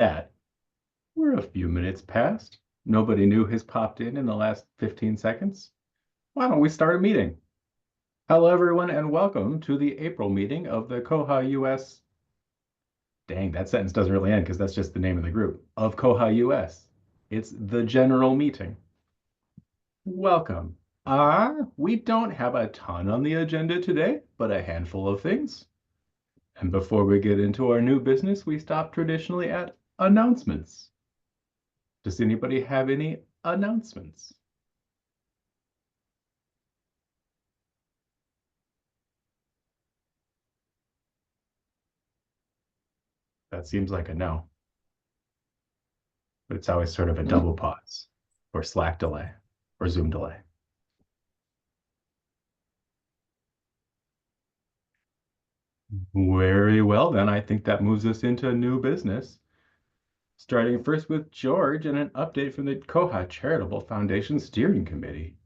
at. We're a few minutes past. Nobody new has popped in the last 15 seconds. Why don't we start a meeting? Hello, everyone, and welcome to the April meeting of the Koha-US. Dang, that sentence doesn't really end because that's just the name of the group. Of Koha-US. It's the general meeting. Welcome. We don't have a ton on the agenda today, but a handful of things. And before we get into our new business, we stop traditionally at announcements. Does anybody have any announcements? That seems like a no. But it's always sort of a double pause or Slack delay or Zoom delay. Very well, then I think that moves us into new business. Starting first with George and an update from the Koha Charitable Foundation Steering Committee.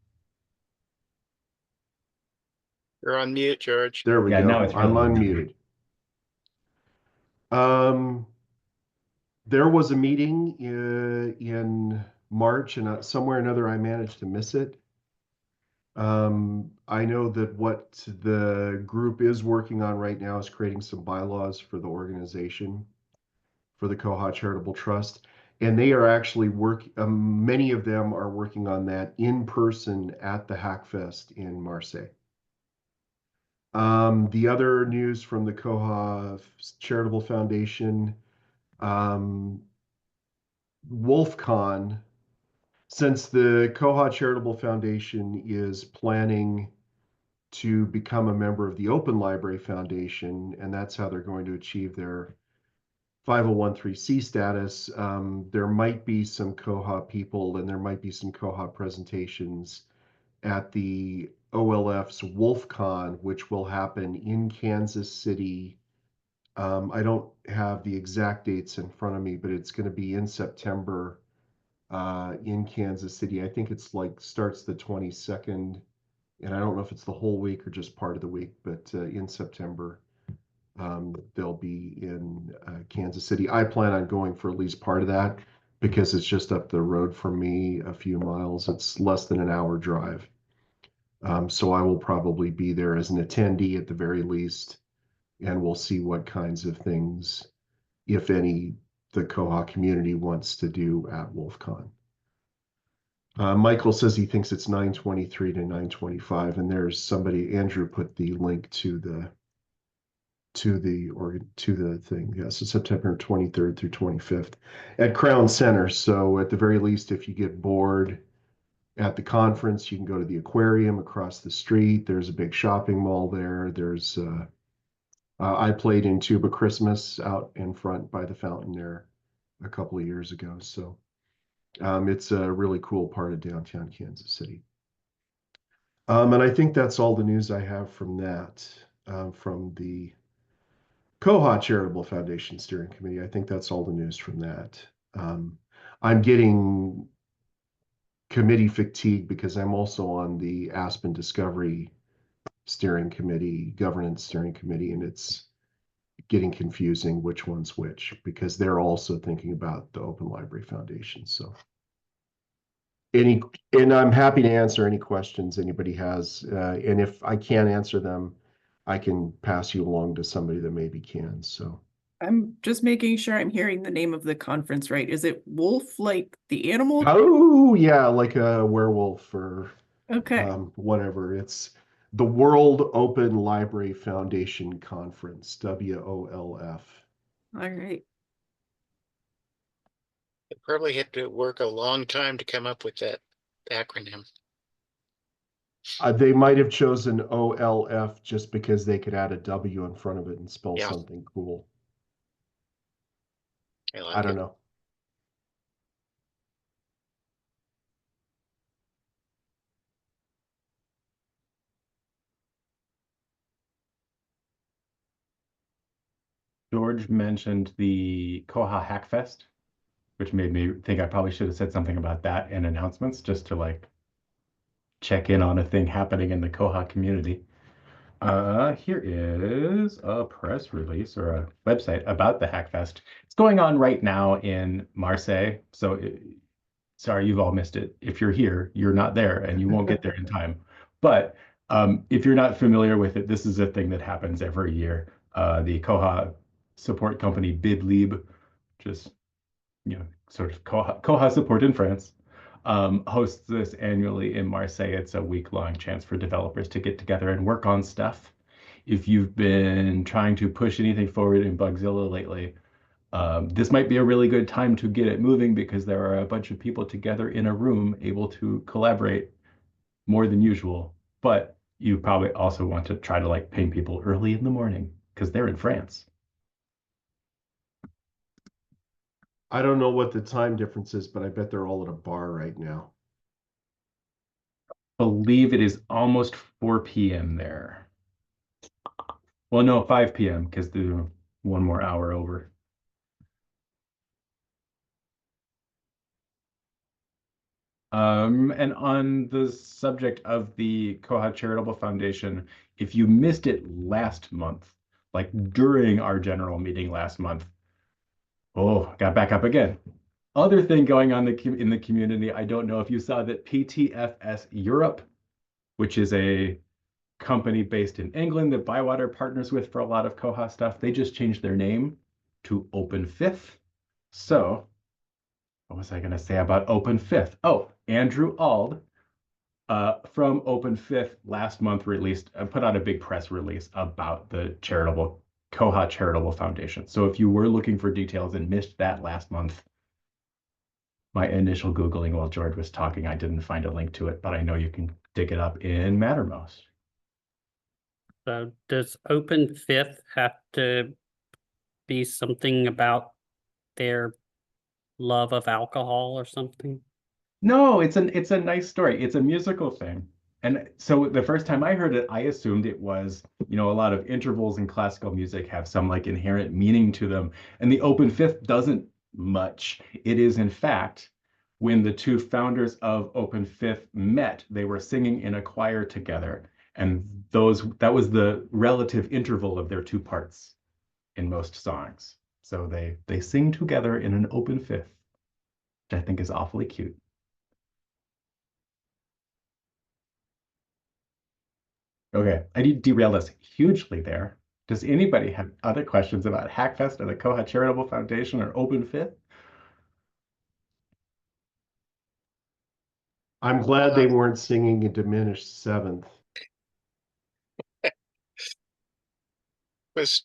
You're on mute, George. There we go. Now it's I'm really unmuted. There was a meeting in March, and somewhere or another I managed to miss it. I know that what the group is working on right now is creating some bylaws for the organization, for the Koha Charitable Trust. And they are actually many of them are working on that in person at the Hackfest in Marseille. The other news from the Koha Charitable Foundation, WolfCon, since the Koha Charitable Foundation is planning to become a member of the Open Library Foundation, and that's how they're going to achieve their 501(c) status, there might be some Koha people and there might be some Koha presentations at the OLF's WolfCon, which will happen in Kansas City. I don't have the exact dates in front of me, but it's going to be in September in Kansas City. I think it's starts the 22nd, and I don't know if it's the whole week or just part of the week, but in September, they'll be in Kansas City. I plan on going for at least part of that because it's just up the road from me a few miles. It's less than an hour drive. So I will probably be there as an attendee at the very least, and we'll see what kinds of things, if any, the Koha community wants to do at WolfCon. Michael says he thinks it's 9:23 to 9:25, and there's somebody, Andrew put the link to the thing. Yes, it's September 23rd through 25th at Crown Center. So at the very least, if you get bored at the conference, you can go to the aquarium across the street. There's a big shopping mall there. There's I played in Tuba Christmas out in front by the fountain there a couple of years ago. So it's a really cool part of downtown Kansas City. And I think that's all the news I have from that, from the Koha Charitable Foundation Steering Committee. I think that's all the news from that. I'm getting committee fatigue because I'm also on the Aspen Discovery Steering Committee, Governance Steering Committee, and it's getting confusing which one's which because they're also thinking about the Open Library Foundation. So and I'm happy to answer any questions anybody has. And if I can't answer them, I can pass you along to somebody that maybe can. So I'm just making sure I'm hearing the name of the conference right. Is it wolf like the animal? Oh yeah, like a werewolf or Okay. Whatever. It's the World Open Library Foundation Conference, WOLF. All right. They probably had to work a long time to come up with that acronym. They might have chosen OLF just because they could add a W in front of it and spell something cool. I don't know. George mentioned the Koha Hackfest, which made me think I probably should have said something about that in announcements just to check in on a thing happening in the Koha community. Here is a press release or a website about the Hackfest. It's going on right now in Marseille. So sorry, you've all missed it. If you're here, you're not there and you won't get there in time. But if you're not familiar with it, this is a thing that happens every year. The Koha support company BibLib, just sort of Koha support in France, hosts this annually in Marseille. It's a week-long chance for developers to get together and work on stuff. If you've been trying to push anything forward in Bugzilla lately, this might be a really good time to get it moving because there are a bunch of people together in a room able to collaborate more than usual. But you probably also want to try to like ping people early in the morning because they're in France. I don't know what the time difference is, but I bet they're all at a bar right now. Believe it is almost 4 p.m. there. Well, no, 5 p.m. because they're one more hour over. And on the subject of the Koha Charitable Foundation, if you missed it last month, like during our general meeting last month, got back up again. Other thing going on in the community, I don't know if you saw that PTFS Europe, which is a company based in England that ByWater partners with for a lot of Koha stuff, they just changed their name to Open Fifth. So what was I going to say about Open Fifth? Oh, Andrew Ald from Open Fifth last month put out a big press release about the Koha Charitable Foundation. So if you were looking for details and missed that last month, my initial Googling while George was talking, I didn't find a link to it, but I know you can dig it up in Mattermost. So does Open Fifth have to be something about their love of alcohol or something? No, it's a nice story. It's a musical thing. And so the first time I heard it, I assumed it was, a lot of intervals in classical music have some like inherent meaning to them. And the Open Fifth doesn't much. It is, in fact, when the two founders of Open Fifth met, they were singing in a choir together. And that was the relative interval of their two parts in most songs. So they sing together in an open fifth, which I think is awfully cute. Okay, I derailed us hugely there. Does anybody have other questions about Hackfest or the Koha Charitable Foundation or Open Fifth? I'm glad they weren't singing a diminished seventh. Was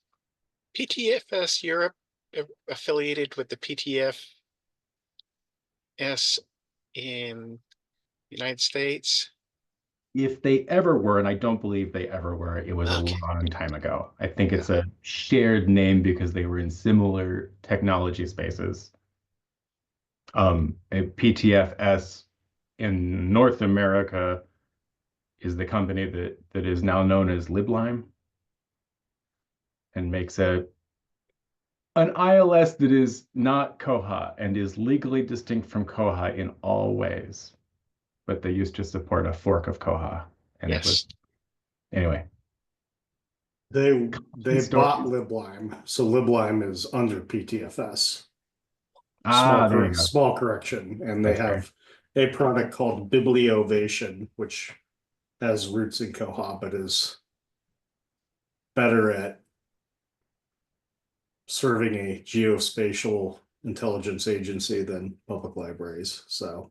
PTFS Europe affiliated with the PTFS in the United States? If they ever were, and I don't believe they ever were, it was a long time ago. I think it's a shared name because they were in similar technology spaces. A PTFS in North America is the company that is now known as LibLime and makes an ILS that is not Koha and is legally distinct from Koha in all ways. But they used to support a fork of Koha. And it was, anyway. They bought LibLime, so LibLime is under PTFS. There you go. Small correction, and they have a product called Bibliovation, which has roots in Koha, but is better at serving a geospatial intelligence agency than public libraries. So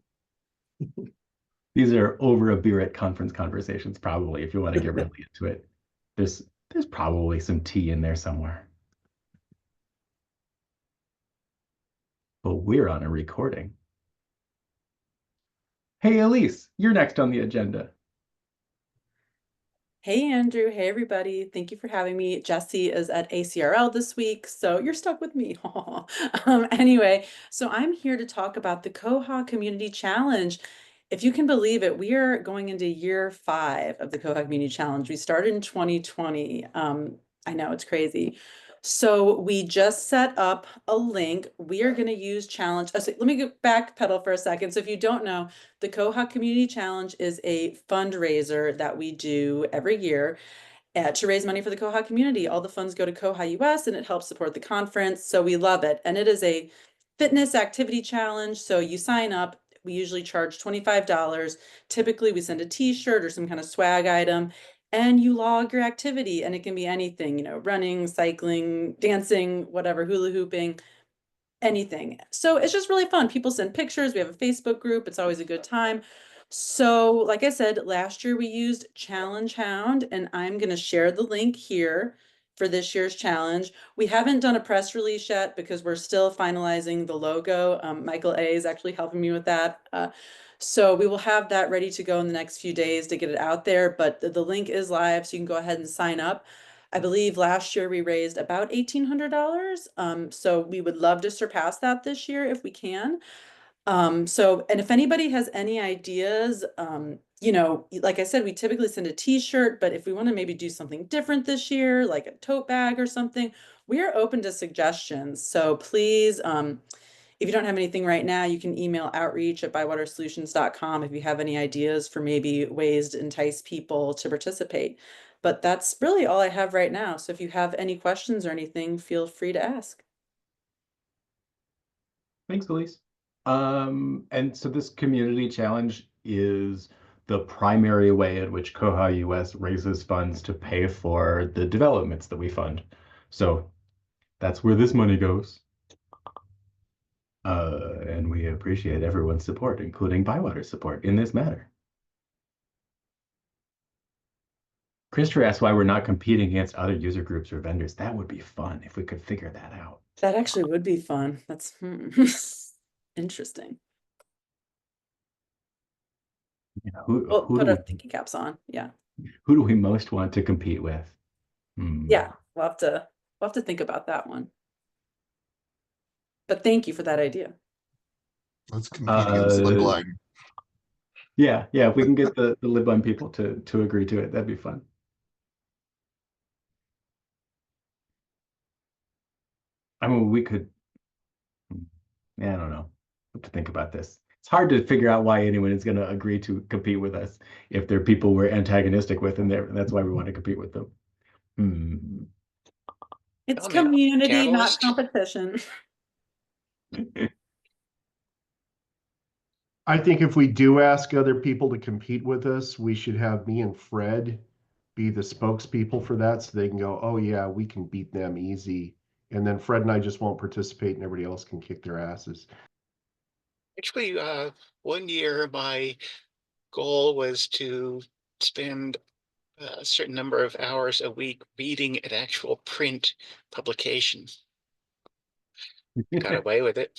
these are over a beer at conference conversations, probably, if you want to get really into it. There's probably some tea in there somewhere. But we're on a recording. Hey, Elise, you're next on the agenda. Hey, Andrew. Hey, everybody. Thank you for having me. Jesse is at ACRL this week, so you're stuck with me. Anyway, so I'm here to talk about the Koha Community Challenge. If you can believe it, we are going into year 5 of the Koha Community Challenge. We started in 2020. I know, it's crazy. So we just set up a link. We are going to use challenge. So let me go backpedal for a second. So if you don't know, the Koha Community Challenge is a fundraiser that we do every year. to raise money for the Koha community. All the funds go to koha-US and it helps support the conference. So we love it. And it is a fitness activity challenge. So you sign up. We usually charge $25. Typically, we send a t-shirt or some kind of swag item, and you log your activity. And it can be anything, running, cycling, dancing, whatever, hula hooping, anything. So it's just really fun. People send pictures. We have a Facebook group. It's always a good time. So like I said, last year we used Challenge Hound, and I'm going to share the link here for this year's challenge. We haven't done a press release yet because we're still finalizing the logo. Michael A is actually helping me with that. So we will have that ready to go in the next few days to get it out there, but the link is live, so you can go ahead and sign up. I believe last year we raised about $1,800. So we would love to surpass that this year if we can. And if anybody has any ideas, like I said, we typically send a t-shirt, but if we want to maybe do something different this year, like a tote bag or something, we are open to suggestions. So please, if you don't have anything right now, you can email outreach@bywatersolutions.com if you have any ideas for maybe ways to entice people to participate. But that's really all I have right now. So if you have any questions or anything, feel free to ask. Thanks, Elise. And so this community challenge is the primary way in which koha-US raises funds to pay for the developments that we fund. So that's where this money goes. And we appreciate everyone's support, including ByWater's support in this matter. Christopher asked why we're not competing against other user groups or vendors. That would be fun if we could figure that out. That actually would be fun. That's interesting. We'll put our thinking caps on. Yeah. Who do we most want to compete with? Yeah, we'll have to think about that one. But thank you for that idea. Let's compete against Libline. Yeah, if we can get the Libline people to agree to it, that'd be fun. I mean, we could. Yeah, I don't know. Have to think about this. It's hard to figure out why anyone is going to agree to compete with us if they're people we're antagonistic with, and that's why we want to compete with them. It's community, not Catalyst. competition. I think if we do ask other people to compete with us, we should have me and Fred be the spokespeople for that so they can go, oh yeah, we can beat them easy. And then Fred and I just won't participate and everybody else can kick their asses. Actually, one year my goal was to spend a certain number of hours a week reading an actual print publication. Got away with it.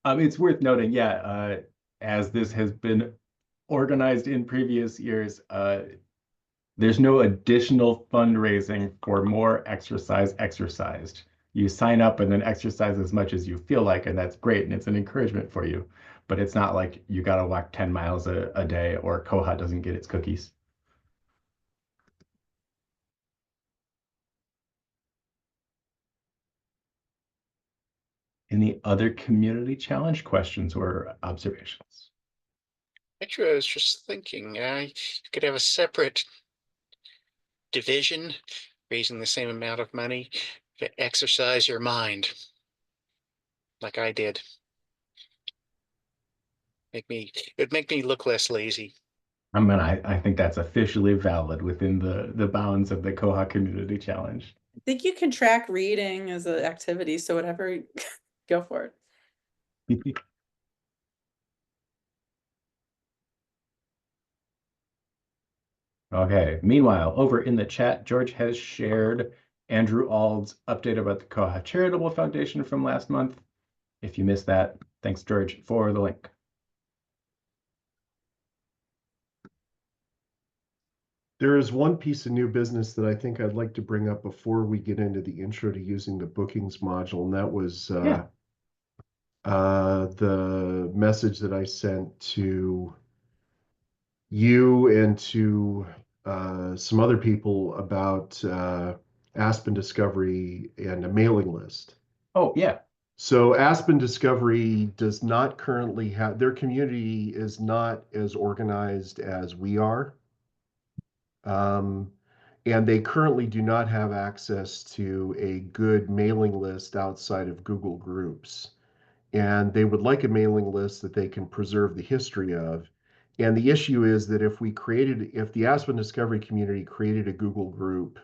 It's worth noting, as this has been organized in previous years, there's no additional fundraising for more exercise exercised. You sign up and then exercise as much as you feel like, and that's great, and it's an encouragement for you. But it's not like you got to walk 10 miles a day or Koha doesn't get its cookies. Any other community challenge questions or observations? Actually, I was just thinking, you could have a separate division raising the same amount of money to exercise your mind, like I did. It would make me look less lazy. I think that's officially valid within the bounds of the Koha Community Challenge. I think you can track reading as an activity, so whatever, go for it. Okay, meanwhile, over in the chat, George has shared Andrew Ald's update about the Koha Charitable Foundation from last month. If you missed that, thanks, George, for the link. There is one piece of new business that I think I'd like to bring up before we get into the intro to using the bookings module, and that was the message that I sent to you and to some other people about Aspen Discovery and a mailing list. Oh, yeah. So Aspen Discovery does not currently have, their community is not as organized as we are. And they currently do not have access to a good mailing list outside of Google Groups. And they would like a mailing list that they can preserve the history of. And the issue is that if the Aspen Discovery community created a Google group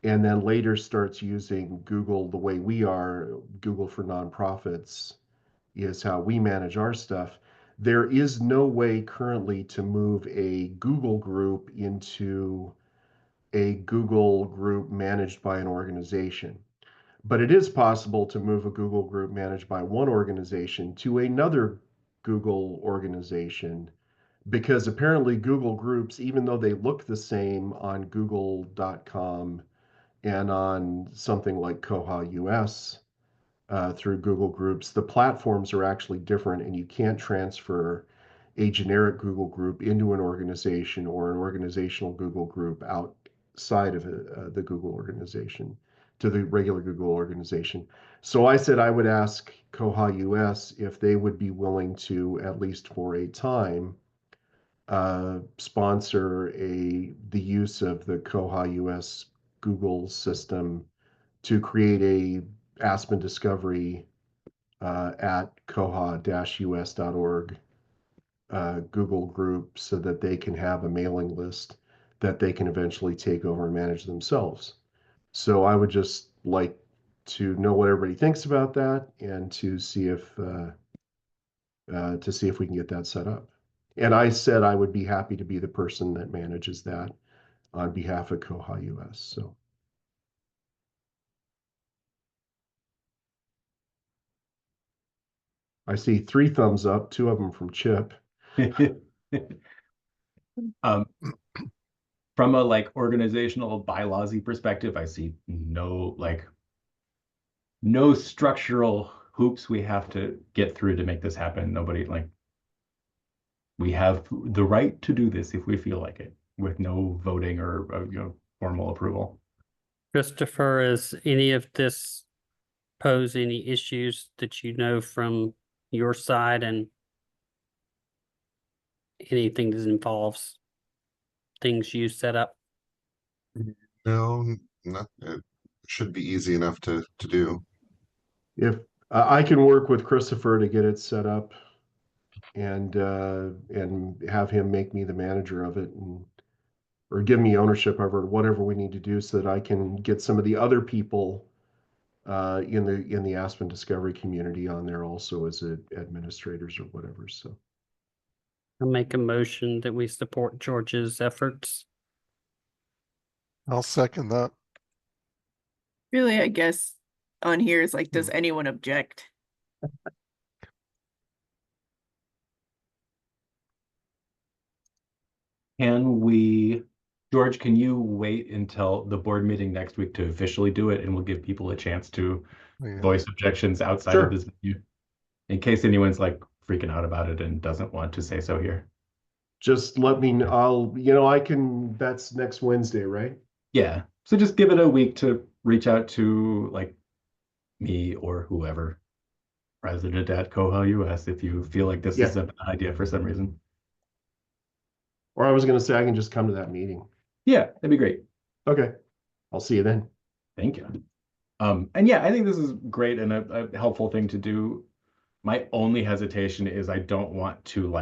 and then later starts using Google the way we are, Google for nonprofits is how we manage our stuff. There is no way currently to move a Google group into a Google group managed by an organization. But it is possible to move a Google group managed by one organization to another Google organization, because apparently Google groups, even though they look the same on google.com and on something like koha-US through Google groups, the platforms are actually different, and you can't transfer a generic Google group into an organization or an organizational Google group outside of the Google organization to the regular Google organization. So I said I would ask koha-US if they would be willing to, at least for a time, sponsor the use of the koha-US Google system to create a Aspen Discovery at koha-us.org Google group, so that they can have a mailing list that they can eventually take over and manage themselves. So I would just like to know what everybody thinks about that, and to see if we can get that set up. And I said I would be happy to be the person that manages that on behalf of koha-US. So I see 3 thumbs up, 2 of them from Chip. From a like organizational bylaws-y perspective, I see no structural hoops we have to get through to make this happen. Nobody, like, we have the right to do this if we feel like it, with no voting or formal approval. Christopher, is any of this pose any issues that you know from your side, and anything that involves things you set up? No, it should be easy enough to do. If I can work with Christopher to get it set up, and have him make me the manager of it, or give me ownership over whatever we need to do, so that I can get some of the other people in the Aspen Discovery community on there also as administrators or whatever. So I'll make a motion that we support George's efforts. I'll second that. Really, I guess on here is like, does anyone object? George, can you wait until the board meeting next week to officially do it, and we'll give people a chance to voice objections outside of this venue, in case anyone's like freaking out about it and doesn't want to say so here? just let me know. That's next Wednesday, right? Yeah. So just give it a week to reach out to like me or whoever, president at Koha-US, if you feel like this is a bad idea for some reason. Or I was going to say I can just come to that meeting. Yeah, that'd be great. Okay. I'll see you then. Thank you. And yeah, I think this is great and a helpful thing to do. My only hesitation is I don't want to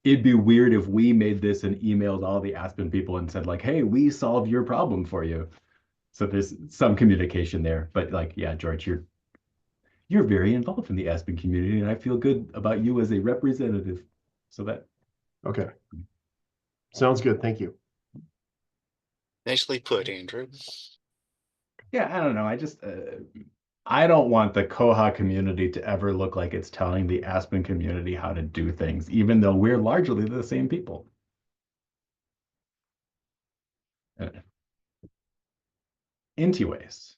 it'd be weird if we made this and emailed all the Aspen people and said like, hey, we solved your problem for you. So there's some communication there, but yeah, George, you're very involved in the Aspen community, and I feel good about you as a representative. So that. Okay. Sounds good. Thank you. Nicely put, Andrew. Yeah, I don't know. I don't want the Koha community to ever look like it's telling the Aspen community how to do things, even though we're largely the same people. Anyways,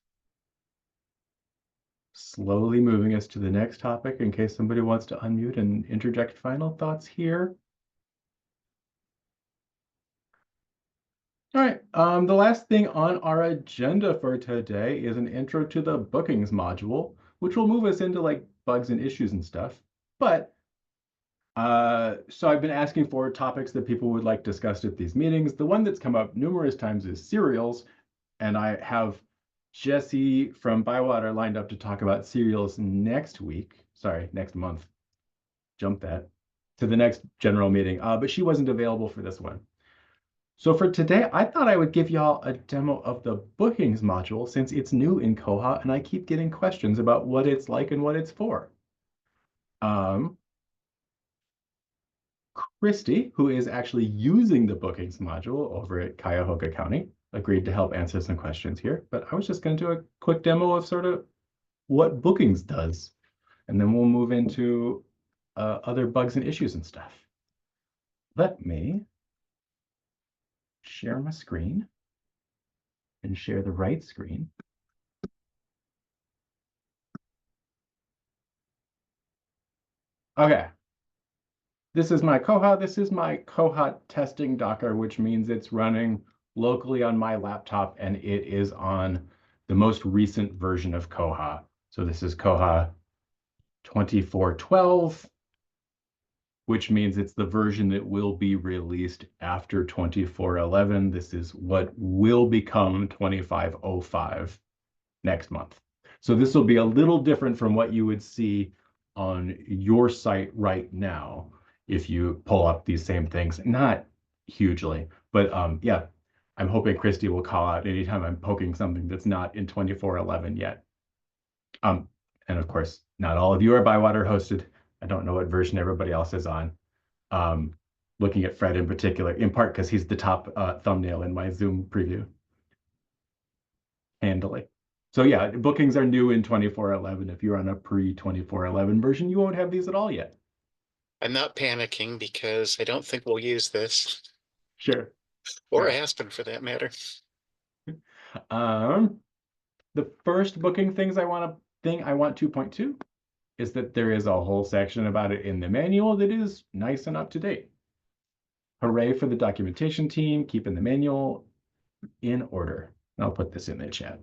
slowly moving us to the next topic in case somebody wants to unmute and interject final thoughts here. All right, the last thing on our agenda for today is an intro to the bookings module, which will move us into like bugs and issues and stuff. But So I've been asking for topics that people would like discussed at these meetings. The one that's come up numerous times is cereals, and I have Jesse from ByWater lined up to talk about cereals next week. Sorry, next month. Jump that to the next general meeting. But she wasn't available for this one. So for today, I thought I would give y'all a demo of the bookings module since it's new in Koha and I keep getting questions about what it's like and what it's for. Christy, who is actually using the bookings module over at Cuyahoga County, agreed to help answer some questions here, but I was just going to do a quick demo of sort of what bookings does, and then we'll move into other bugs and issues and stuff. Let me share my screen and share the right screen. Okay. This is my Koha. This is my Koha testing Docker, which means it's running locally on my laptop and it is on the most recent version of Koha. So this is Koha 24.12, which means it's the version that will be released after 24.11. This is what will become 25.05 next month. So this will be a little different from what you would see on your site right now if you pull up these same things. Not hugely, but yeah, I'm hoping Christy will call out anytime I'm poking something that's not in 24.11 yet. And of course, not all of you are ByWater hosted. I don't know what version everybody else is on. Looking at Fred in particular, in part because he's the top thumbnail in my Zoom preview. Handily. So yeah, bookings are new in 24.11. If you're on a pre-24.11 version, you won't have these at all yet. I'm not panicking because I don't think we'll use this. Sure. Or Sure. Aspen for that matter. The first booking thing I want 2.2 is that there is a whole section about it in the manual that is nice and up to date. Hooray for the documentation team, keeping the manual in order. I'll put this in the chat.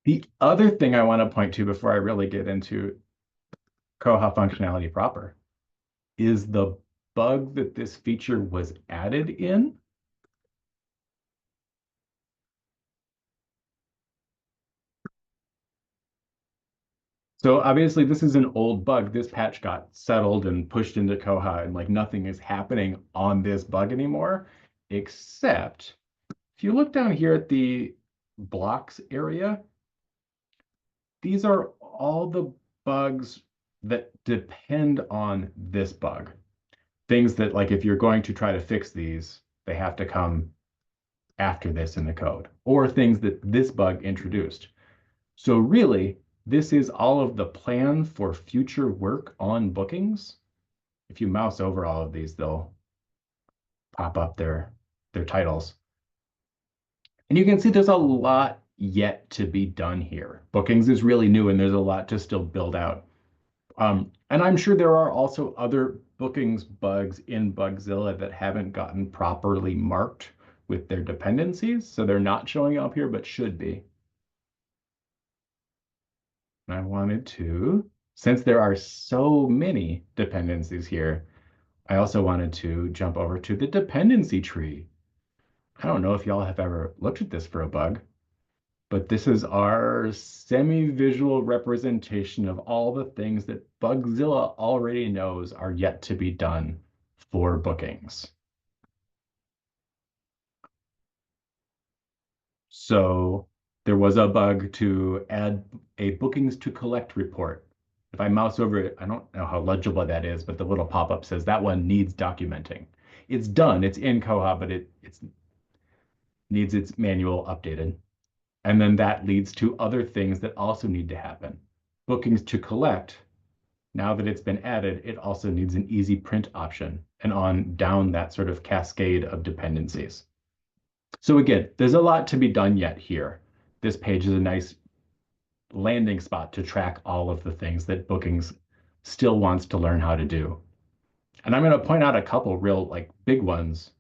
The other thing I want to point to before I really get into Koha functionality proper is the bug that this feature was added in. So obviously this is an old bug. This patch got settled and pushed into Koha and like nothing is happening on this bug anymore, except if you look down here at the blocks area, these are all the bugs that depend on this bug. Things that like if you're going to try to fix these, they have to come after this in the code, or things that this bug introduced. So really, this is all of the plan for future work on bookings. If you mouse over all of these, they'll pop up their titles. And you can see there's a lot yet to be done here. Bookings is really new and there's a lot to still build out. And I'm sure there are also other bookings bugs in Bugzilla that haven't gotten properly marked with their dependencies. So they're not showing up here, but should be. I wanted to, since there are so many dependencies here, I also wanted to jump over to the dependency tree. I don't know if y'all have ever looked at this for a bug, but this is our semi-visual representation of all the things that Bugzilla already knows are yet to be done for bookings. So there was a bug to add a bookings to collect report. If I mouse over it, I don't know how legible that is, but the little pop-up says that one needs documenting. It's done, it's in Koha, but it needs its manual updated. And then that leads to other things that also need to happen. Bookings to collect, now that it's been added, it also needs an easy print option and on down that sort of cascade of dependencies. So again, there's a lot to be done yet here. This page is a nice landing spot to track all of the things that bookings still wants to learn how to do. And I'm going to point out a couple real like big ones.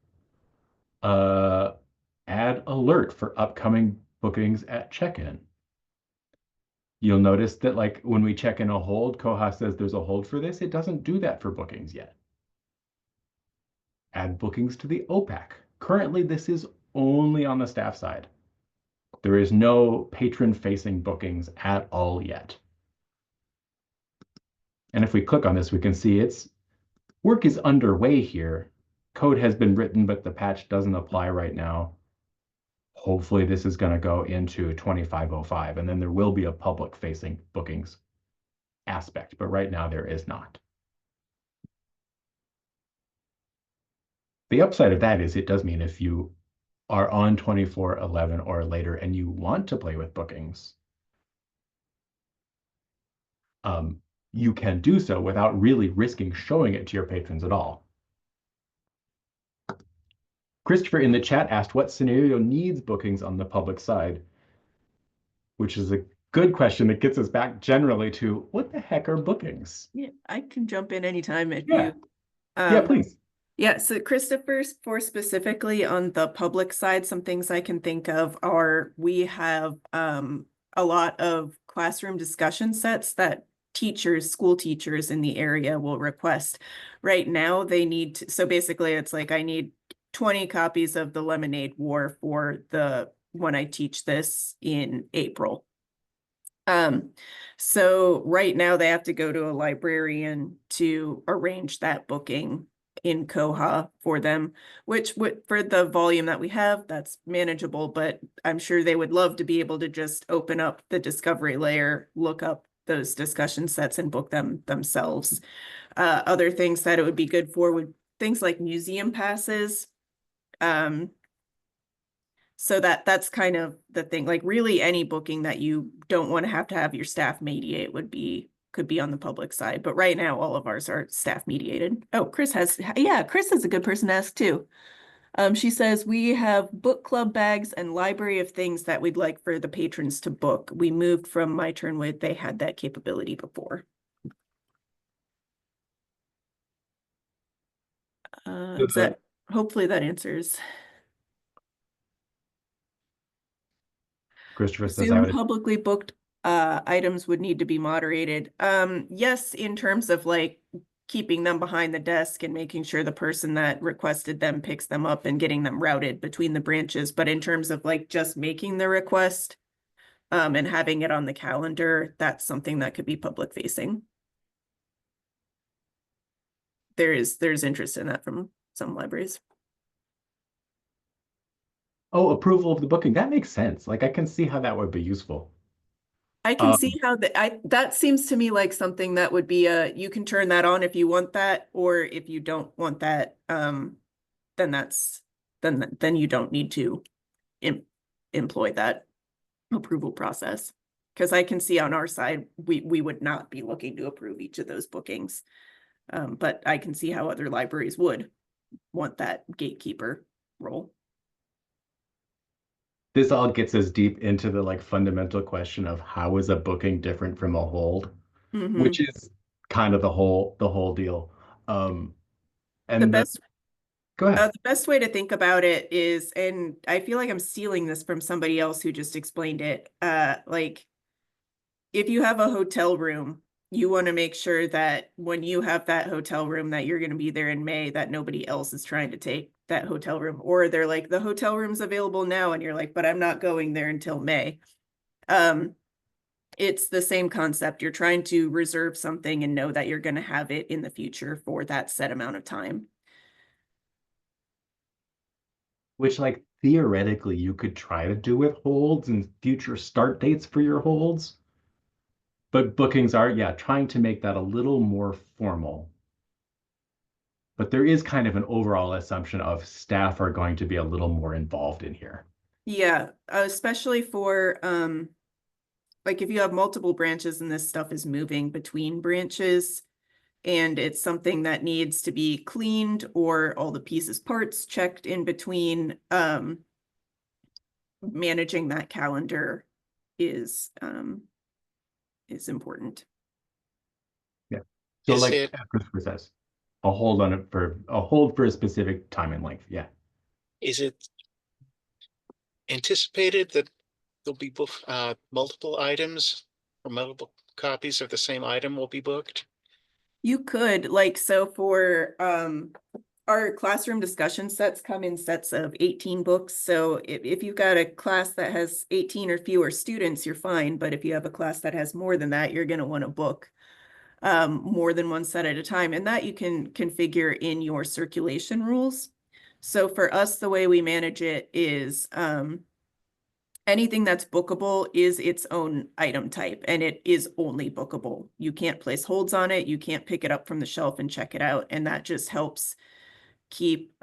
Add alert for upcoming bookings at check-in. You'll notice that like when we check in a hold, Koha says there's a hold for this. It doesn't do that for bookings yet. Add bookings to the OPAC. Currently, this is only on the staff side. There is no patron-facing bookings at all yet. And if we click on this, we can see its work is underway here. Code has been written, but the patch doesn't apply right now. Hopefully this is going to go into 2505, and then there will be a public-facing bookings aspect, but right now there is not. The upside of that is it does mean if you are on 2411 or later and you want to play with bookings, you can do so without really risking showing it to your patrons at all. Christopher in the chat asked what scenario needs bookings on the public side, which is a good question that gets us back generally to what the heck are bookings? Yeah, I can jump in anytime if Yeah. you. Yeah, please. Yeah, so Christopher, for specifically on the public side, some things I can think of are we have a lot of classroom discussion sets that teachers, school teachers in the area will request. Right now, they need to, so basically it's like I need 20 copies of the Lemonade War for the when I teach this in April. So right now they have to go to a librarian to arrange that booking in Koha for them, which would for the volume that we have, that's manageable, but I'm sure they would love to be able to just open up the discovery layer, look up those discussion sets and book them themselves. Other things that it would be good for would things like museum passes. So that's kind of the thing, like really any booking that you don't want to have your staff mediate could be on the public side. But right now, all of ours are staff mediated. Oh, Kris is a good person to ask too. She says, we have book club bags and library of things that we'd like for the patrons to book. We moved from MyTurn with, they had that capability before. Hopefully that answers. Christopher says Assume publicly booked items would need to be moderated. Yes, in terms of like keeping them behind the desk and making sure the person that requested them picks them up and getting them routed between the branches. But in terms of like just making the request and having it on the calendar, that's something that could be public facing. There's interest in that from some libraries. Oh, approval of the booking. That makes sense. Like I can see how that would be useful. I can see how that seems to me like something that would be you can turn that on if you want that, or if you don't want that, then you don't need to employ that approval process. Because I can see on our side, we would not be looking to approve each of those bookings. But I can see how other libraries would want that gatekeeper role. This all gets us deep into the like fundamental question of how is a booking different from a hold, which is kind of the whole deal. And go ahead. The best way to think about it is, and I feel like I'm stealing this from somebody else who just explained it. Like if you have a hotel room, you want to make sure that when you have that hotel room that you're going to be there in May, that nobody else is trying to take that hotel room, or they're like, the hotel room's available now. And you're like, but I'm not going there until May. It's the same concept. You're trying to reserve something and know that you're going to have it in the future for that set amount of time. Which like theoretically you could try to do with holds and future start dates for your holds. But bookings are, trying to make that a little more formal. But there is kind of an overall assumption of staff are going to be a little more involved in here. Yeah, especially for like if you have multiple branches and this stuff is moving between branches and it's something that needs to be cleaned or all the pieces parts checked in between, managing that calendar is important. Yeah. So like Christopher says, a hold on it for a specific time and length. Yeah. Is it anticipated that there'll be multiple items multiple copies of the same item will be booked? You could, like, so for our classroom discussion sets come in sets of 18 books. So if you've got a class that has 18 or fewer students, you're fine. But if you have a class that has more than that, you're going to want to book more than one set at a time. And that you can configure in your circulation rules. So for us, the way we manage it is anything that's bookable is its own item type, and it is only bookable. You can't place holds on it. You can't pick it up from the shelf and check it out. And that just helps keep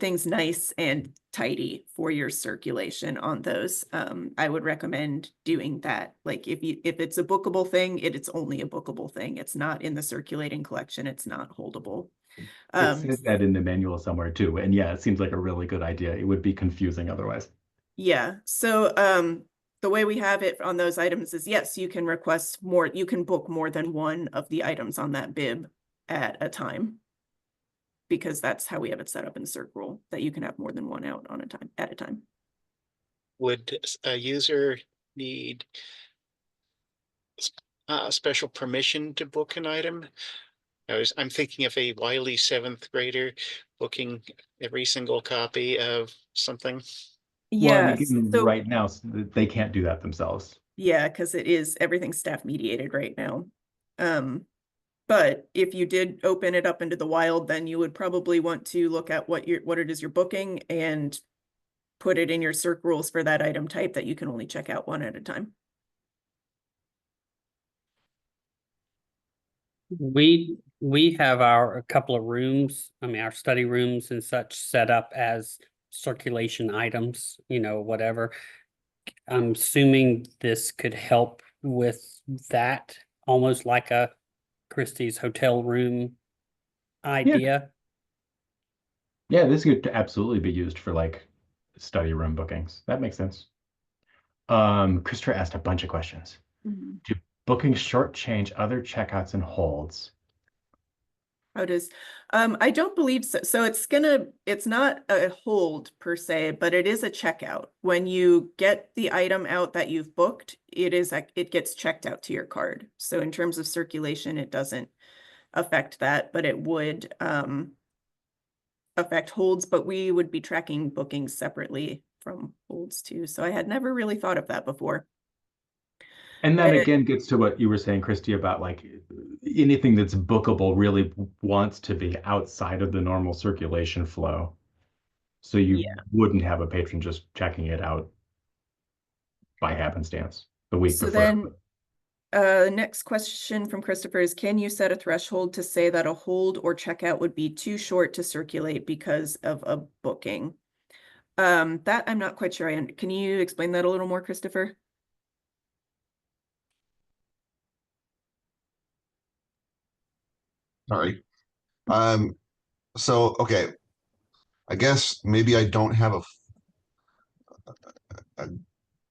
things nice and tidy for your circulation on those. I would recommend doing that. Like if it's a bookable thing, it's only a bookable thing. It's not in the circulating collection. It's not holdable. It says that in the manual somewhere too. And yeah, it seems like a really good idea. It would be confusing otherwise. Yeah. So the way we have it on those items is, yes, you can request more. You can book more than one of the items on that bib at a time, because that's how we have it set up in Circ rule, that you can have more than one out on at a time. Would a user need special permission to book an item? I'm thinking of a wily 7th grader booking every single copy of something. Well, and Yes. again, So right now, they can't do that themselves. yeah, because everything's staff mediated right now. But if you did open it up into the wild, then you would probably want to look at what it is you're booking and put it in your circ rules for that item type that you can only check out one at a time. We have a couple of rooms, I mean, our study rooms and such set up as circulation items, whatever. I'm assuming this could help with that, almost like a Christie's hotel room idea. Yeah, this could absolutely be used for like study room bookings. That makes sense. Christopher asked a bunch of questions. Mm-hmm. Do bookings shortchange other checkouts and holds? How does I don't believe so. So it's not a hold per se, but it is a checkout. When you get the item out that you've booked, it gets checked out to your card. So in terms of circulation, it doesn't affect that, but it would affect holds, but we would be tracking bookings separately from holds too. So I had never really thought of that before. And that again gets to what you were saying, Christy, about like anything that's bookable really wants to be outside of the normal circulation flow. So you wouldn't have a patron just checking it out by happenstance the week before. Then next question from Christopher is, can you set a threshold to say that a hold or checkout would be too short to circulate because of a booking? That I'm not quite sure. Can you explain that a little more, Christopher? Sorry. So, okay. I guess maybe I don't have a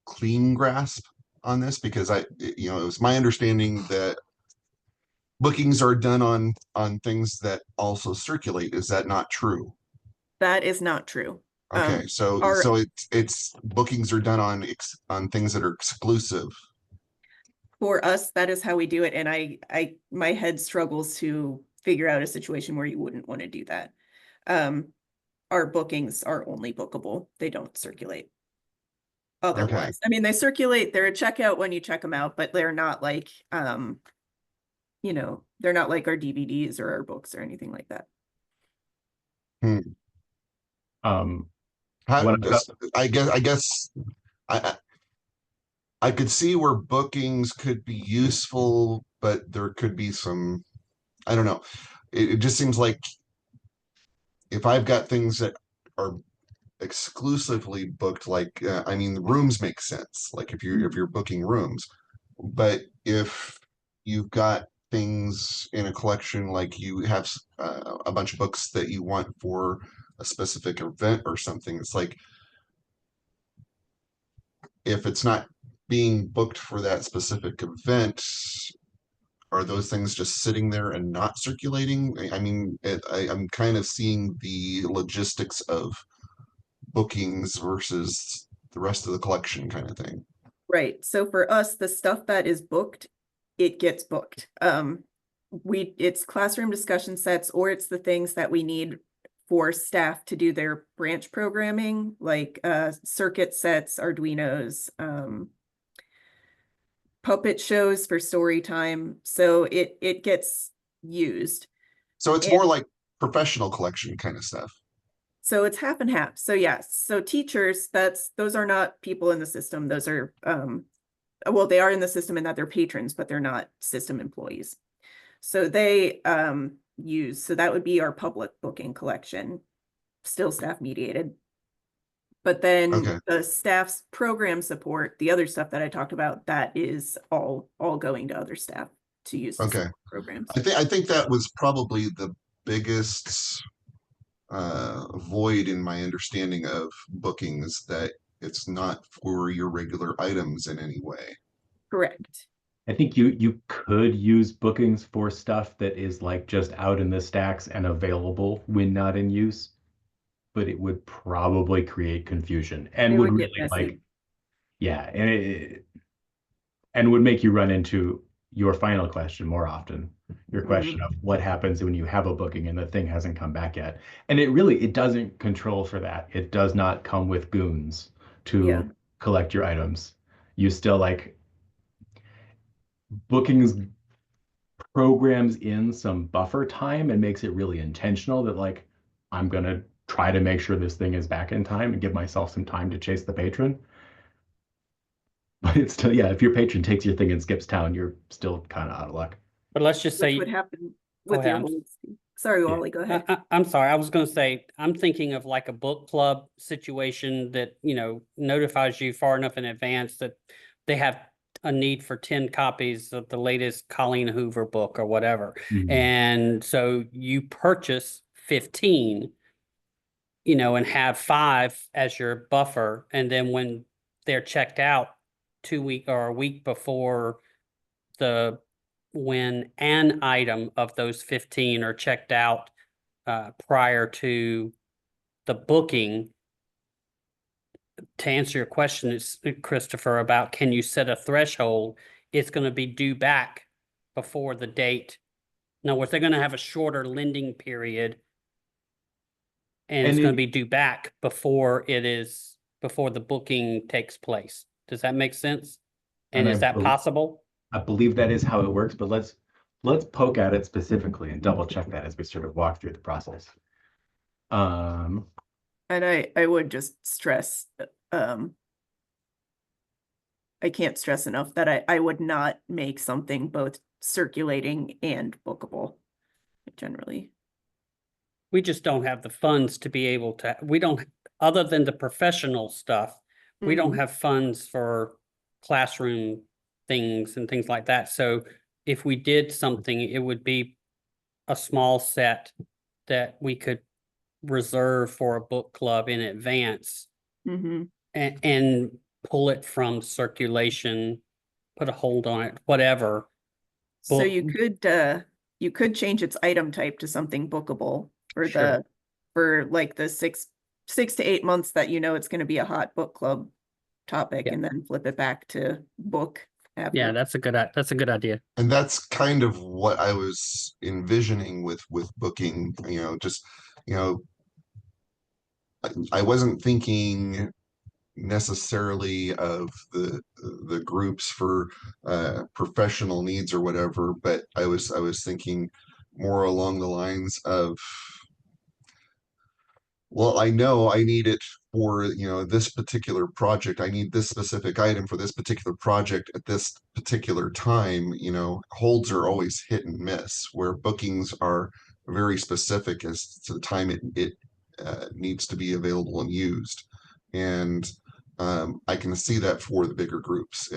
clean grasp on this because it was my understanding that bookings are done on things that also circulate. Is that not true? That is not true. Okay, so it's bookings are done on things that are exclusive. For us, that is how we do it, and my head struggles to figure out a situation where you wouldn't want to do that. Our bookings are only bookable; they don't circulate. Otherwise, okay. I mean, they circulate. They're a checkout when you check them out, but they're not like they're not like our DVDs or our books or anything like that. I guess I could see where bookings could be useful, but there could be some, I don't know. It just seems like if I've got things that are exclusively booked, like I mean, the rooms make sense. Like if you're booking rooms, but if you've got things in a collection, like you have a bunch of books that you want for a specific event or something, it's like if it's not being booked for that specific event, are those things just sitting there and not circulating? I mean, I'm kind of seeing the logistics of bookings versus the rest of the collection kind of thing. Right. So for us, the stuff that is booked, it gets booked. It's classroom discussion sets, or it's the things that we need for staff to do their branch programming, like circuit sets, Arduinos, puppet shows for story time. So it gets used. So it's more like professional collection kind of stuff. So it's half and half. So yes, so teachers, those are not people in the system. Those are well, they are in the system in that they're patrons, but they're not system employees. So they use, so that would be our public booking collection, still staff mediated. But then Okay. the staff's program support, the other stuff that I talked about, that is all going to other staff to use to support programs. I think that was probably the biggest void in my understanding of bookings, that it's not for your regular items in any way. Correct. I think you could use bookings for stuff that is like just out in the stacks and available when not in use, but it would probably create confusion and It would would get really messy. like, yeah, and would make you run into your final question more often. Your question of what happens when you have a booking and the thing hasn't come back yet. And it doesn't control for that. It does not come with goons to collect your items. You still like bookings programs in some buffer time and makes it really intentional that like, I'm gonna try to make sure this thing is back in time and give myself some time to chase the patron. But it's still, yeah, if your patron takes your thing and skips town, you're still kind of out of luck. But let's just say. What happened with ahead, your I'm- holds. Sorry, Wally, go ahead. I'm sorry. I was going to say, I'm thinking of like a book club situation that, notifies you far enough in advance that they have a need for 10 copies of the latest Colleen Hoover book or whatever. And so you purchase 15, and have 5 as your buffer. And then when they're checked out 2 week or a week before when an item of those 15 are checked out prior to the booking, to answer your question, Christopher, about can you set a threshold, it's going to be due back before the date. In other words, they're going to have a shorter lending period, and it's going to be due back before the booking takes place. Does that make sense? And is that possible? I believe that is how it works, but let's poke at it specifically and double check that as we sort of walk through the process. And I would just stress, I can't stress enough that I would not make something both circulating and bookable, generally. We just don't have the funds to be able to, other than the professional stuff, we don't have funds for classroom things and things like that. So if we did something, it would be a small set that we could reserve for a book club in advance and pull it from circulation, put a hold on it, whatever. So you could change its item type to something bookable for for like the 6 to 8 months that it's going to be a hot book club topic, and then flip it back to book after. Yeah, that's a good idea. And that's kind of what I was envisioning with booking, I wasn't thinking necessarily of the groups for professional needs or whatever, but I was thinking more along the lines of, well, I know I need it for, this particular project. I need this specific item for this particular project at this particular time. Holds are always hit and miss, where bookings are very specific as to the time it needs to be available and used. And I can see that for the bigger groups.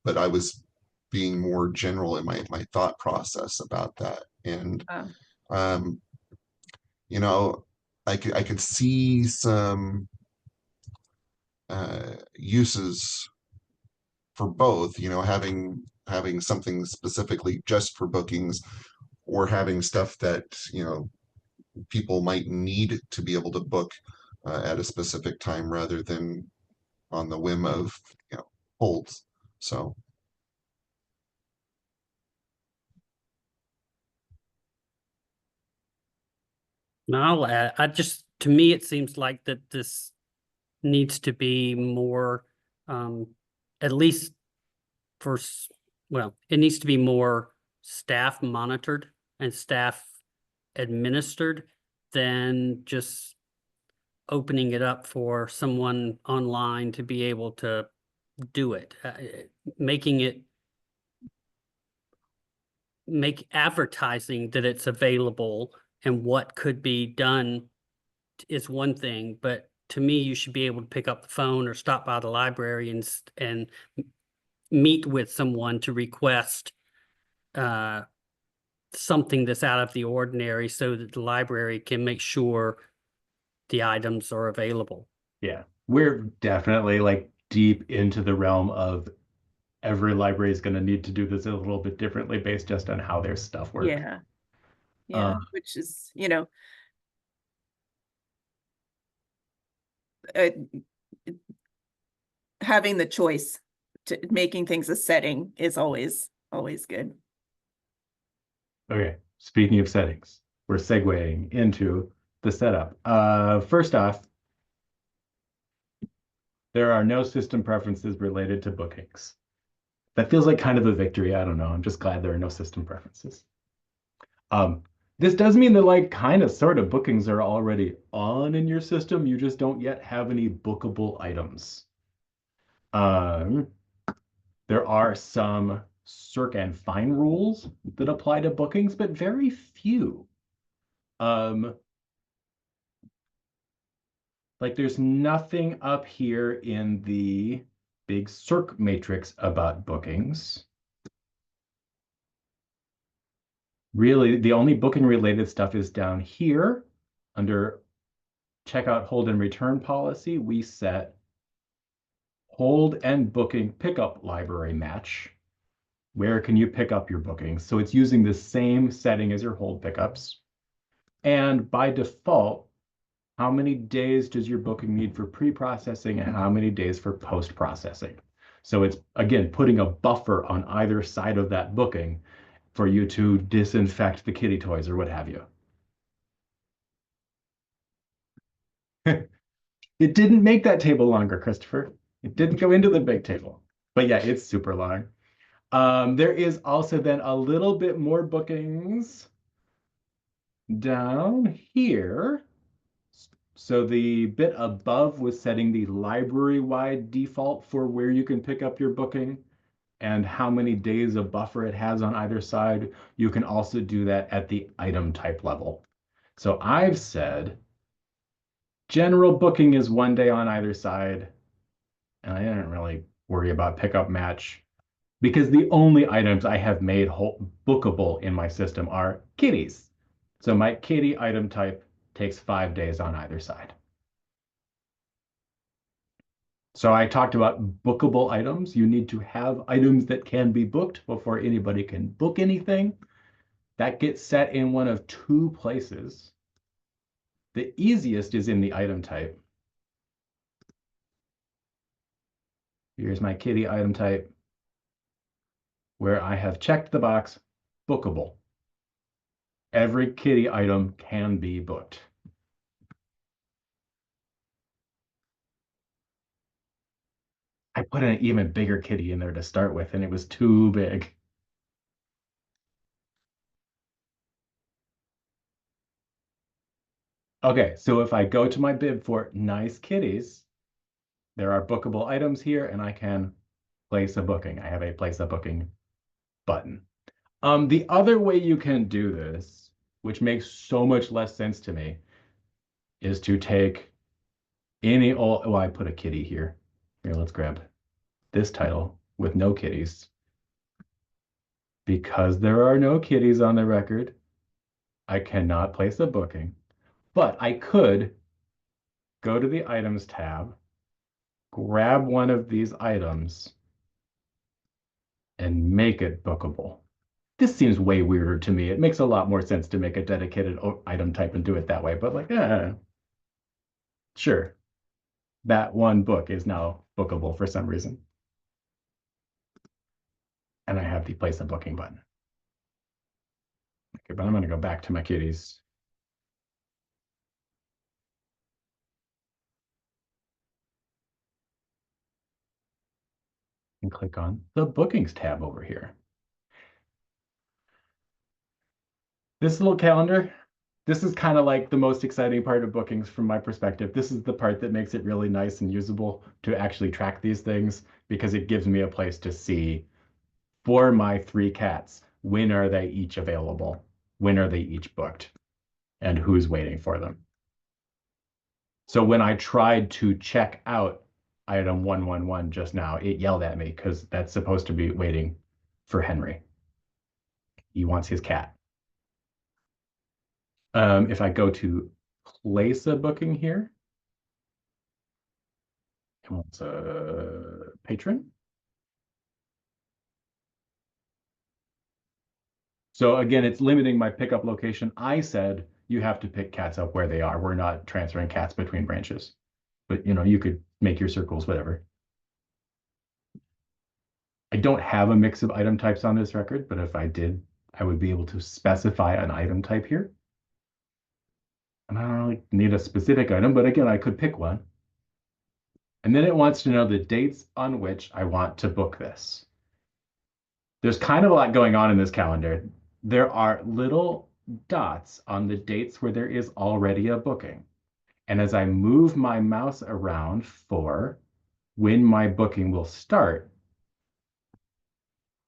But I was being more general in my thought process about that. And, I could see some uses for both, having something specifically just for bookings, or having stuff that, people might need to be able to book at a specific time rather than on the whim of, holds. So No, I'll add, to me, it seems like that this needs to be more, at least it needs to be more staff monitored and staff administered than just opening it up for someone online to be able to do it. Make advertising that it's available and what could be done is one thing, but to me, you should be able to pick up the phone or stop by the library and meet with someone to request something that's out of the ordinary so that the library can make sure the items are available. Yeah, we're definitely like deep into the realm of every library is going to need to do this a little bit differently based just on how their stuff works. Yeah. Yeah, which is, having the choice to making things a setting is always good. Okay, speaking of settings, we're segueing into the setup. First off, there are no system preferences related to bookings. That feels like kind of a victory. I don't know. I'm just glad there are no system preferences. This does mean that like kind of sort of bookings are already on in your system. You just don't yet have any bookable items. There are some circ and fine rules that apply to bookings, but very few. Like there's nothing up here in the big circ matrix about bookings. Really, the only booking related stuff is down here under checkout, hold, and return policy. We set hold and booking pickup library match. Where can you pick up your bookings? So it's using the same setting as your hold pickups. And by default, how many days does your booking need for pre-processing and how many days for post-processing? So it's, again, putting a buffer on either side of that booking for you to disinfect the kitty toys or what have you. It didn't make that table longer, Christopher. It didn't go into the big table. But yeah, it's super long. There is also then a little bit more bookings down here. So the bit above was setting the library-wide default for where you can pick up your booking and how many days of buffer it has on either side. You can also do that at the item type level. So I've said general booking is 1 day on either side. And I didn't really worry about pickup match because the only items I have made bookable in my system are kitties. So my kitty item type takes 5 days on either side. So I talked about bookable items. You need to have items that can be booked before anybody can book anything. That gets set in one of 2 places. The easiest is in the item type. Here's my kitty item type, where I have checked the box, bookable. Every kitty item can be booked. I put an even bigger kitty in there to start with, and it was too big. Okay, so if I go to my bib for nice kitties, there are bookable items here, and I can place a booking. I have a place a booking button. The other way you can do this, which makes so much less sense to me, is to take any old, oh, I put a kitty here. Here, let's grab this title with no kitties. Because there are no kitties on the record, I cannot place a booking, but I could go to the items tab, grab one of these items, and make it bookable. This seems way weirder to me. It makes a lot more sense to make a dedicated item type and do it that way, but like, sure. That one book is now bookable for some reason. have the place a booking button. Okay, but I'm going to go back to my kitties. And click on the bookings tab over here. This little calendar, this is kind of like the most exciting part of bookings from my perspective. This is the part that makes it really nice and usable to actually track these things, because it gives me a place to see, for my 3 cats, when are they each available? When are they each booked? And who's waiting for them? So when I tried to check out item 111 just now, it yelled at me because that's supposed to be waiting for Henry. He wants his cat. If I go to place a booking here, it wants a patron. So again, it's limiting my pickup location. I said you have to pick cats up where they are. We're not transferring cats between branches. But you could make your circles, whatever. I don't have a mix of item types on this record, but if I did, I would be able to specify an item type here. And I don't really need a specific item, but again, I could pick one. And then it wants to know the dates on which I want to book this. There's kind of a lot going on in this calendar. There are little dots on the dates where there is already a booking. And as I move my mouse around for when my booking will start,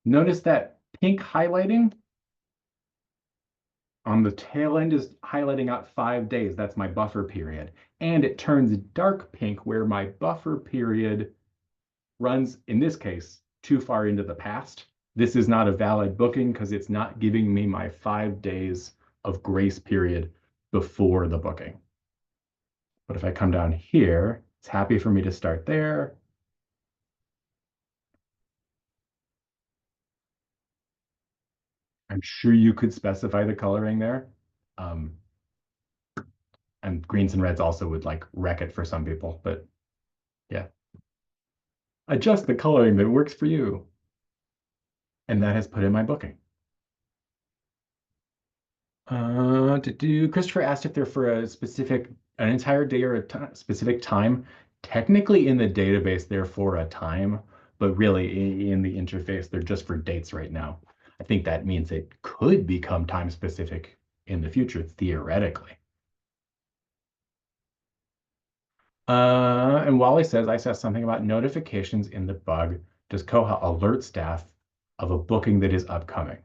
notice that pink highlighting on the tail end is highlighting out 5 days. That's my buffer period. And it turns dark pink where my buffer period runs, in this case, too far into the past. This is not a valid booking because it's not giving me my 5 days of grace period before the booking. But if I come down here, it's happy for me to start there. I'm sure you could specify the coloring there. And greens and reds also would like wreck it for some people, but yeah. Adjust the coloring that works for you. And that has put in my booking. Christopher asked if they're for an entire day or a specific time. Technically in the database, they're for a time, but really in the interface, they're just for dates right now. I think that means it could become time specific in the future, theoretically. And Wally says, I saw something about notifications in the bug. Does Koha alert staff of a booking that is upcoming?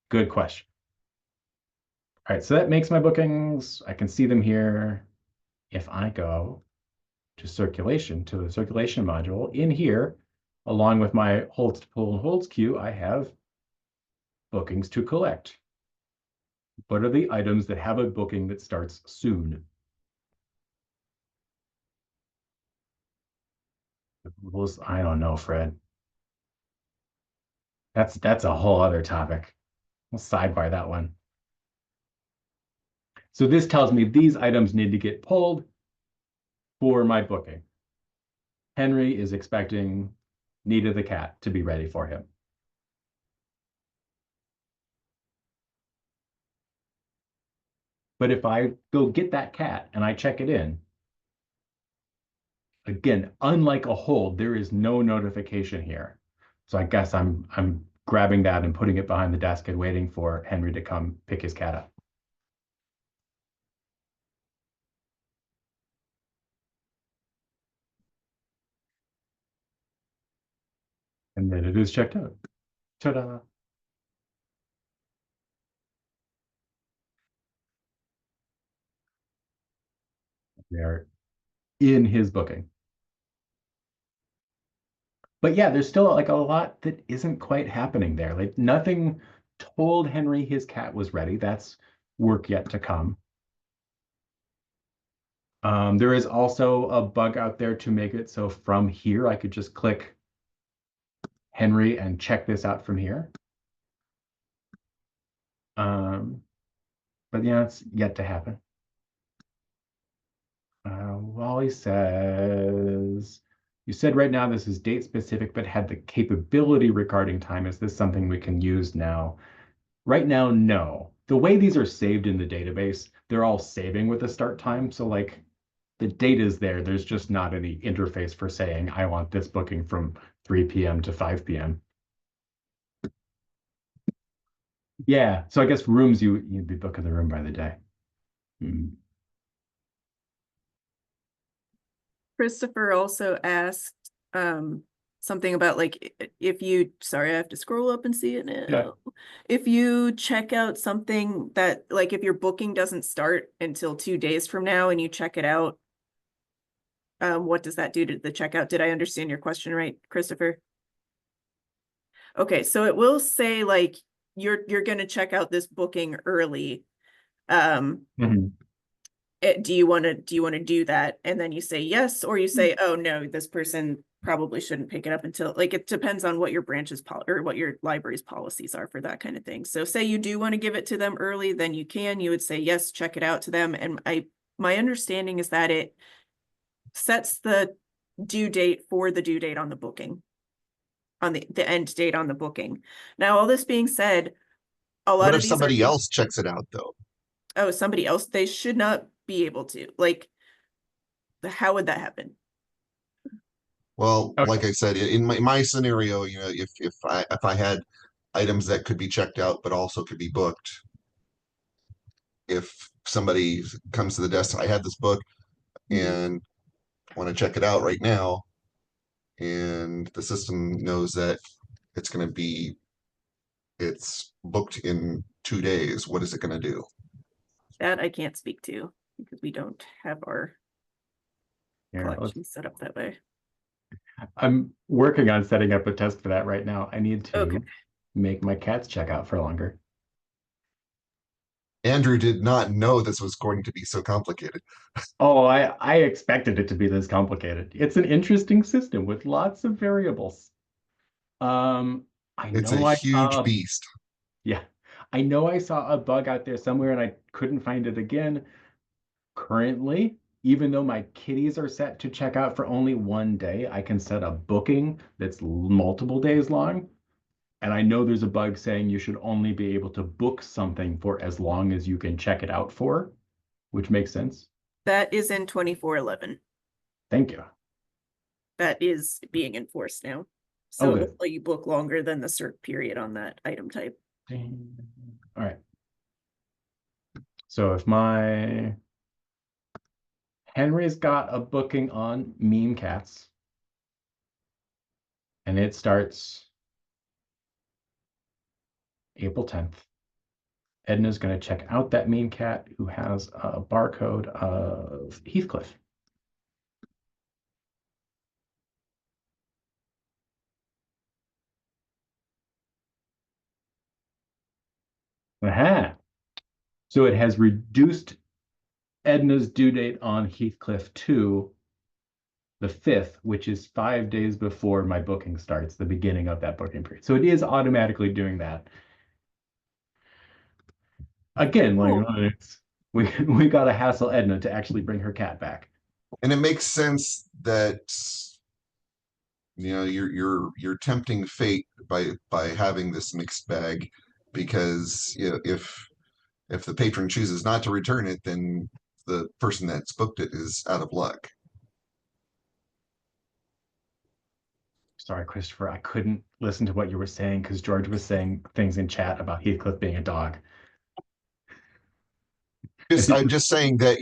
Good question. All right, so that makes my bookings. I can see them here. If I go to circulation, to the circulation module, in here, along with my holds to pull and holds queue, I have bookings to collect. What are the items that have a booking that starts soon? I don't know, Fred. That's a whole other topic. We'll sidebar that one. So this tells me these items need to get pulled for my booking. Henry is expecting Nita the cat to be ready for him. But if I go get that cat and I check it in, again, unlike a hold, there is no notification here. So I guess I'm grabbing that and putting it behind the desk and waiting for Henry to come pick his cat up. And then it is checked out. Ta-da. They are in his booking. But yeah, there's still like a lot that isn't quite happening there. Like nothing told Henry his cat was ready. That's work yet to come. There is also a bug out there to make it so from here I could just click Henry and check this out from here. But yeah, it's yet to happen. Wally says, You said right now this is date specific, but had the capability regarding time. Is this something we can use now? Right now, no. The way these are saved in the database, they're all saving with a start time. So like the data is there. There's just not any interface for saying, I want this booking from 3 p.m. to 5 p.m. Yeah, so I guess rooms, you'd be booking the room by the day. Christopher also asked something about like if you, sorry, I have to scroll up and see it now. Yeah. If you check out something that like if your booking doesn't start until 2 days from now and you check it out, what does that do to the checkout? Did I understand your question right, Christopher? Okay, so it will say like you're going to check out this booking early. Do you want to do that? And then you say yes, or you say, oh no, this person probably shouldn't pick it up until, like, it depends on what your branch's or what your library's policies are for that kind of thing. So say you do want to give it to them early, then you would say yes, check it out to them. And my understanding is that it sets the due date for the due date on the booking, on the end date on the booking. Now, all this being said, a lot What of if these somebody else checks it out though? Oh, somebody else, they should not be able to. Like, how would that happen? Well, Okay. like I said, in my scenario, you know, if I had items that could be checked out but also could be booked, if somebody comes to the desk, I had this book and want to check it out right now, and the system knows that it's going to be, it's booked in 2 days. What is it going to do? That I can't speak to because we don't have our Here, collection set up that way. I'm working on setting up a test for that right now. I need to Okay. make my cats check out for longer. Andrew did not know this was going to be so complicated. Oh, I expected it to be this complicated. It's an interesting system with lots of variables. It's a huge beast. Yeah, I know I saw a bug out there somewhere and I couldn't find it again. Currently, even though my kitties are set to check out for only 1 day, I can set a booking that's multiple days long. And I know there's a bug saying you should only be able to book something for as long as you can check it out for, which makes sense. That is in 2411. Thank you. That is being enforced now. So Okay. it will let you book longer than the cert period on that item type. All right. So if my Henry's got a booking on Mean Cats, and it starts April 10th. Edna's going to check out that Mean Cat who has a barcode of Heathcliff. Aha! So it has reduced Edna's due date on Heathcliff to the 5th, which is 5 days before my booking starts, the beginning of that booking period. So it is automatically doing that. Again, like it's, we got to hassle Edna to actually bring her cat back. And it makes sense that, you know, you're tempting fate by having this mixed bag, because, you know, if the patron chooses not to return it, then the person that's booked it is out of luck. Sorry, Christopher, I couldn't listen to what you were saying because George was saying things in chat about Heathcliff being a dog. I'm just saying that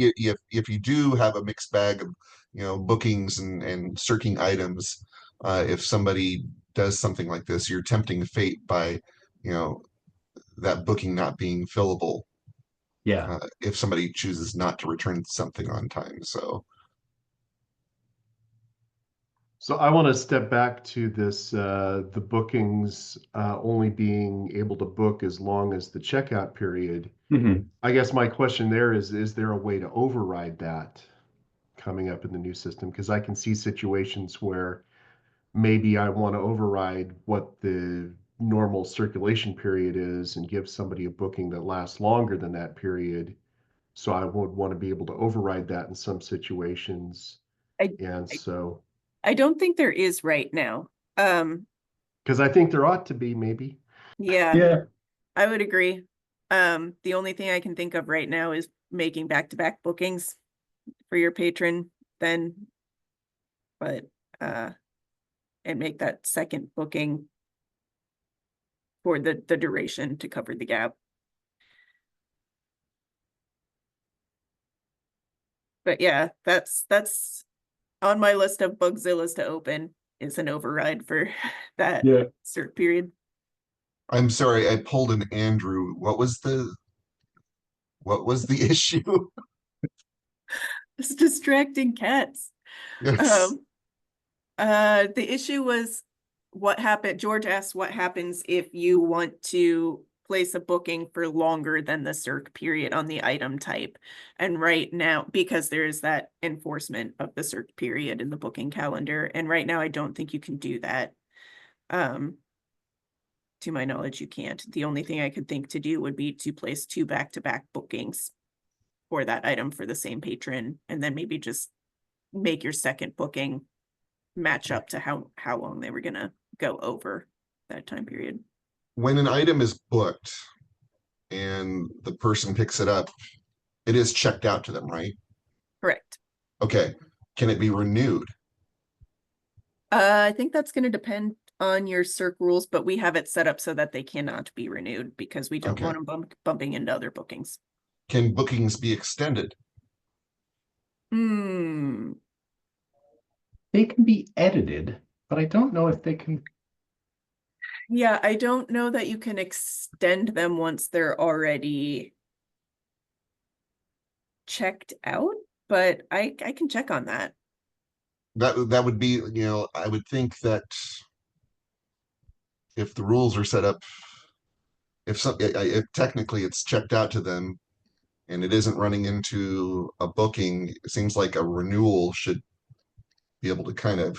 if you do have a mixed bag of, you know, bookings and circling items, if somebody does something like this, you're tempting fate by, you know, that booking not being fillable. Yeah. If somebody chooses not to return something on time. So I want to step back to this, the bookings only being able to book as long as the checkout period. I guess my question there is there a way to override that coming up in the new system? Because I can see situations where maybe I want to override what the normal circulation period is and give somebody a booking that lasts longer than that period. So I would want to be able to override that in some situations. I I don't think there is right now. Because I think there ought to be, maybe. Yeah, Yeah. I would agree. The only thing I can think of right now is making back-to-back bookings for your patron then. But and make that second booking for the duration to cover the gap. But yeah, that's on my list of Bugzillas to open, is an override for that Yeah. cert period. I'm sorry, I pulled an Andrew. What was the issue? It's distracting cats. Yes. The issue was what happened. George asked what happens if you want to place a booking for longer than the circ period on the item type. And right now, because there is that enforcement of the circ period in the booking calendar, and right now I don't think you can do that. To my knowledge, you can't. The only thing I could think to do would be to place 2 back-to-back bookings for that item for the same patron, and then maybe just make your second booking match up to how long they were gonna go over that time period. When an item is booked and the person picks it up, it is checked out to them, right? Correct. Okay. Can it be renewed? I think that's gonna depend on your circ rules, but we have it set up so that they cannot be renewed because we don't Okay. want them bumping into other bookings. Can bookings be extended? They can be edited, but I don't know if they can. Yeah, I don't know that you can extend them once they're already checked out, but I can check on that. That would be, I would think that if the rules are set up, if technically it's checked out to them and it isn't running into a booking, it seems like a renewal should be able to kind of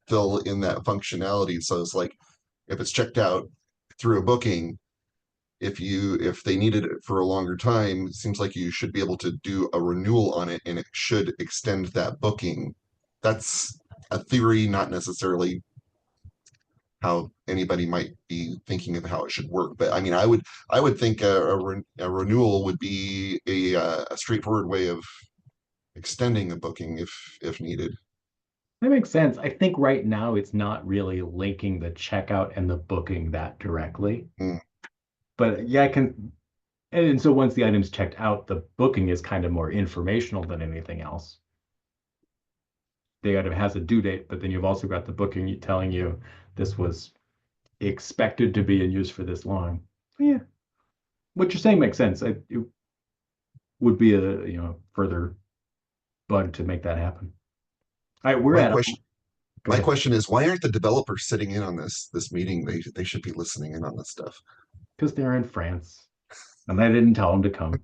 fill in that functionality. So it's like if it's checked out through a booking, if they needed it for a longer time, it seems like you should be able to do a renewal on it and it should extend that booking. That's a theory, not necessarily how anybody might be thinking of how it should work. But I mean, I would think a renewal would be a straightforward way of extending a booking if needed. That makes sense. I think right now it's not really linking the checkout and the booking that directly. But yeah, I can. And so once the item's checked out, the booking is kind of more informational than anything else. The item has a due date, but then you've also got the booking telling you this was expected to be in use for this long. Yeah, what you're saying makes sense. It would be a further bug to make that happen. All right, we're My at question. Go My ahead. question is, why aren't the developers sitting in on this meeting? They should be listening in on this stuff. Because they're in France, and I didn't tell them to come.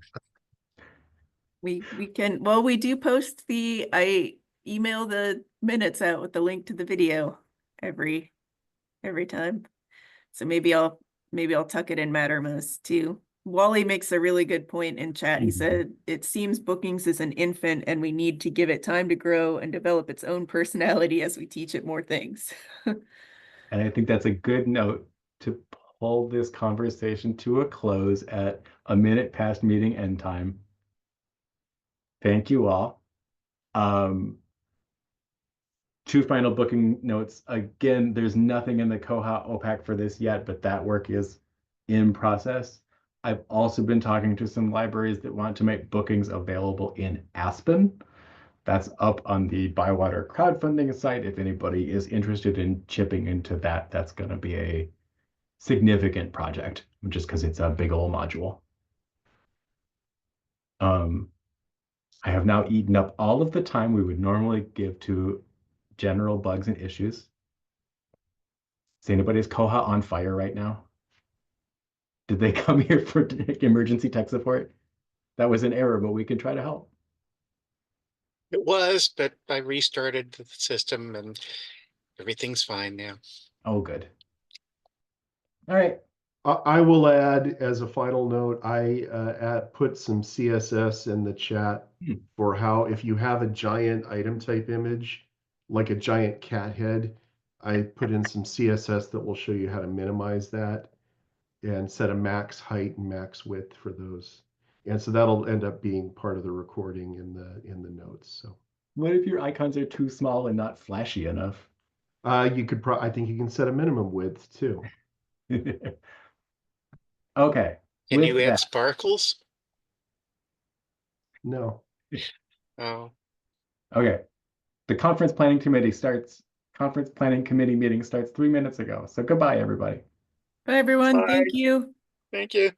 We can, well, we do post I email the minutes out with the link to the video every time. So maybe I'll tuck it in Mattermost too. Wally makes a really good point in chat. He said, it seems bookings is an infant and we need to give it time to grow and develop its own personality as we teach it more things. And I think that's a good note to pull this conversation to a close at a minute past meeting end time. Thank you all. 2 final booking notes. Again, there's nothing in the Koha OPAC for this yet, but that work is in process. I've also been talking to some libraries that want to make bookings available in Aspen. That's up on the ByWater crowdfunding site. If anybody is interested in chipping into that, that's going to be a significant project just because it's a big old module. I have now eaten up all of the time we would normally give to general bugs and issues. Is anybody's Koha on fire right now? Did they come here for emergency tech support? That was an error, but we can try to help. It was, but I restarted the system and everything's fine now. Oh, good. All right. I will add as a final note, I put some CSS in the chat for how if you have a giant item type image, like a giant cat head. I put in some CSS that will show you how to minimize that and set a max height and max width for those. And so that'll end up being part of the recording in the notes. So What if your icons are too small and not flashy enough? you could I think you can set a minimum width too. Okay. Can with you add that, sparkles? No. Oh, okay. The conference planning committee meeting starts 3 minutes ago. So goodbye, everybody. Bye, everyone. Bye. Thank you. thank you.